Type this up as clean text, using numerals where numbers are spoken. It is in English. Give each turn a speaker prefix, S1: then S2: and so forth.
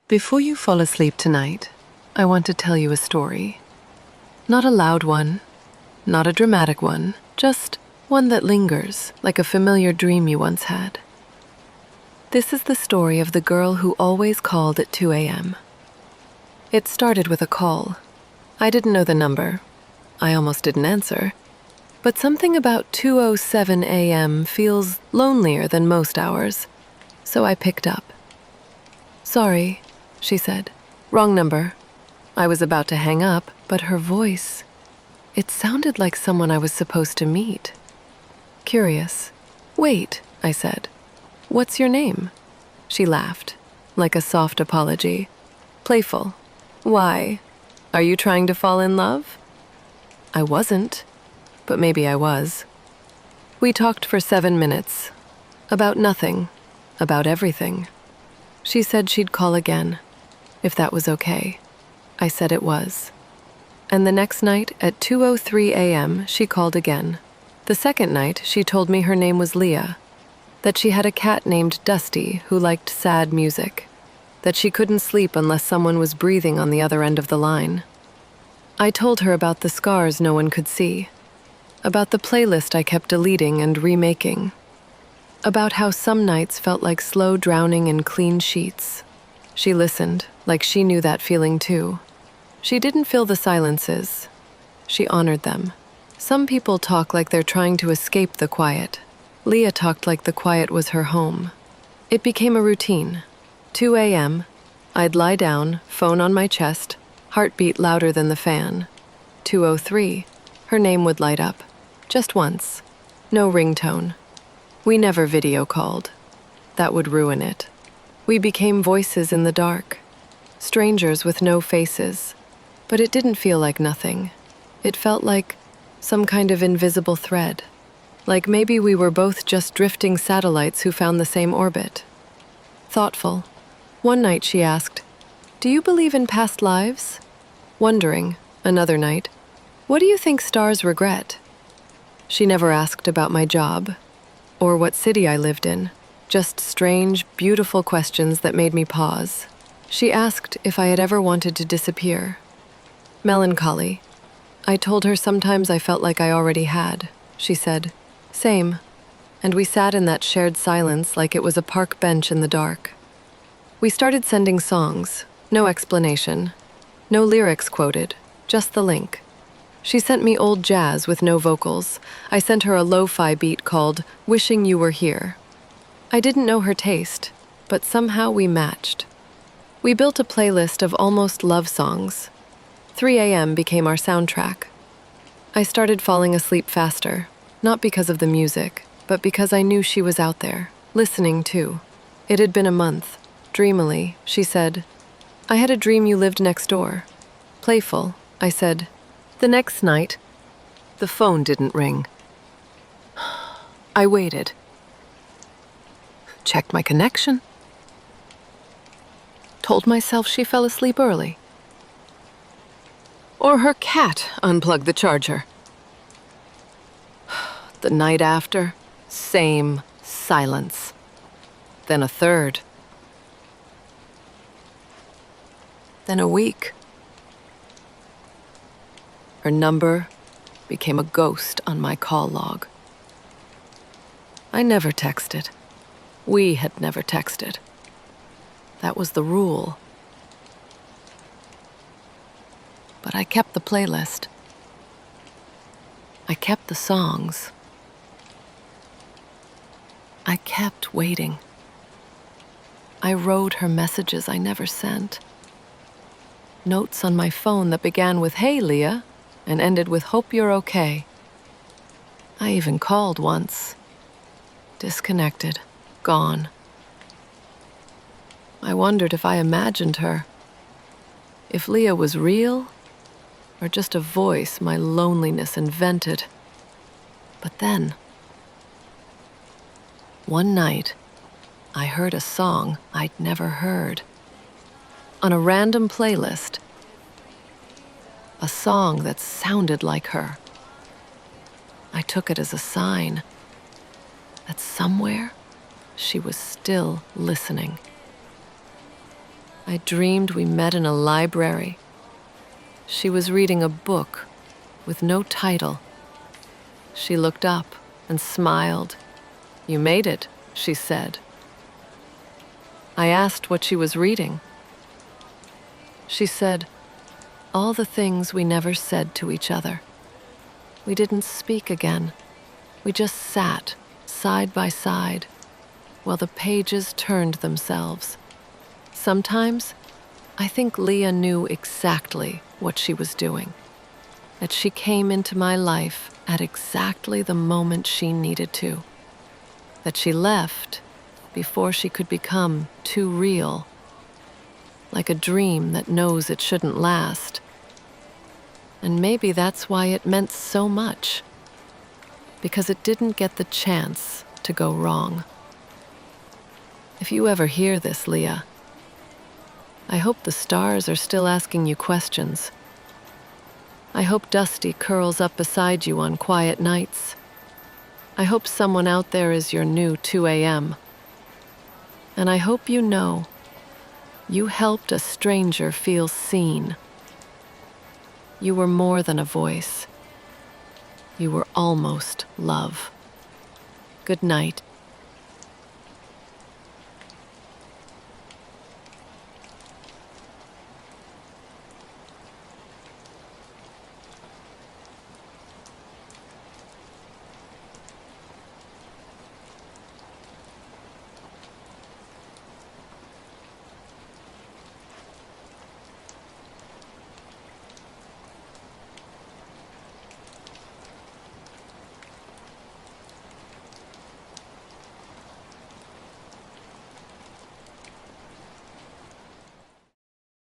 S1: Before you fall asleep tonight, I want to tell you a story. Not a loud one, not a dramatic one, just one that lingers like a familiar dream you once had. This is the story of the girl who always called at 2 a.m. It started with a call. I didn't know the number. I almost didn't answer. But something about 2:07 a.m. feels lonelier than most hours, so I picked up. "Sorry," she said. "Wrong number." I was about to hang up, but her voice, it sounded like someone I was supposed to meet. Curious. "Wait," I said. "What's your name?" She laughed, like a soft apology. Playful. "Why? Are you trying to fall in love?" I wasn't, but maybe I was. We talked for 7 minutes. About nothing. About everything. She said she'd call again, if that was okay. I said it was. And the next night at 2:03 a.m., she called again. The second night, she told me her name was Leah, that she had a cat named Dusty who liked sad music, that she couldn't sleep unless someone was breathing on the other end of the line. I told her about the scars no one could see, about the playlist I kept deleting and remaking, about how some nights felt like slow drowning in clean sheets. She listened, like she knew that feeling too. She didn't fill the silences. She honored them. Some people talk like they're trying to escape the quiet. Leah talked like the quiet was her home. It became a routine. 2 a.m., I'd lie down, phone on my chest, heartbeat louder than the fan. 2:03, her name would light up. Just once. No ringtone. We never video called. That would ruin it. We became voices in the dark. Strangers with no faces. But it didn't feel like nothing. It felt like some kind of invisible thread. Like maybe we were both just drifting satellites who found the same orbit. Thoughtful. One night she asked, "Do you believe in past lives?" Wondering, another night, "What do you think stars regret?" She never asked about my job, or what city I lived in, just strange, beautiful questions that made me pause. She asked if I had ever wanted to disappear. Melancholy. I told her sometimes I felt like I already had. She said, "Same." And we sat in that shared silence like it was a park bench in the dark. We started sending songs, no explanation, no lyrics quoted, just the link. She sent me old jazz with no vocals. I sent her a lo-fi beat called "Wishing You Were Here." I didn't know her taste, but somehow we matched. We built a playlist of almost love songs. 3 a.m. became our soundtrack. I started falling asleep faster, not because of the music, but because I knew she was out there, listening too. It had been a month. Dreamily, she said, "I had a dream you lived next door." Playful, I said. The next night, the phone didn't ring. I waited. Checked my connection. Told myself she fell asleep early. Or her cat unplugged the charger. The night after, same silence. Then a third. Then a week. Her number became a ghost on my call log. I never texted. We had never texted. That was the rule. But I kept the playlist. I kept the songs. I kept waiting. I wrote her messages I never sent. Notes on my phone that began with "Hey, Leah," and ended with "Hope you're okay." I even called once. Disconnected. Gone. I wondered if I imagined her. If Leah was real, or just a voice my loneliness invented. But then, one night, I heard a song I'd never heard. On a random playlist. A song that sounded like her. I took it as a sign that somewhere she was still listening. I dreamed we met in a library. She was reading a book with no title. She looked up and smiled. "You made it," she said. I asked what she was reading. She said, "All the things we never said to each other." We didn't speak again. We just sat, side by side, while the pages turned themselves. Sometimes, I think Leah knew exactly what she was doing, that she came into my life at exactly the moment she needed to, that she left before she could become too real, like a dream that knows it shouldn't last. And maybe that's why it meant so much, because it didn't get the chance to go wrong. If you ever hear this, Leah, I hope the stars are still asking you questions. I hope Dusty curls up beside you on quiet nights. I hope someone out there is your new 2 a.m. And I hope you know you helped a stranger feel seen. You were more than a voice. You were almost love. Good night.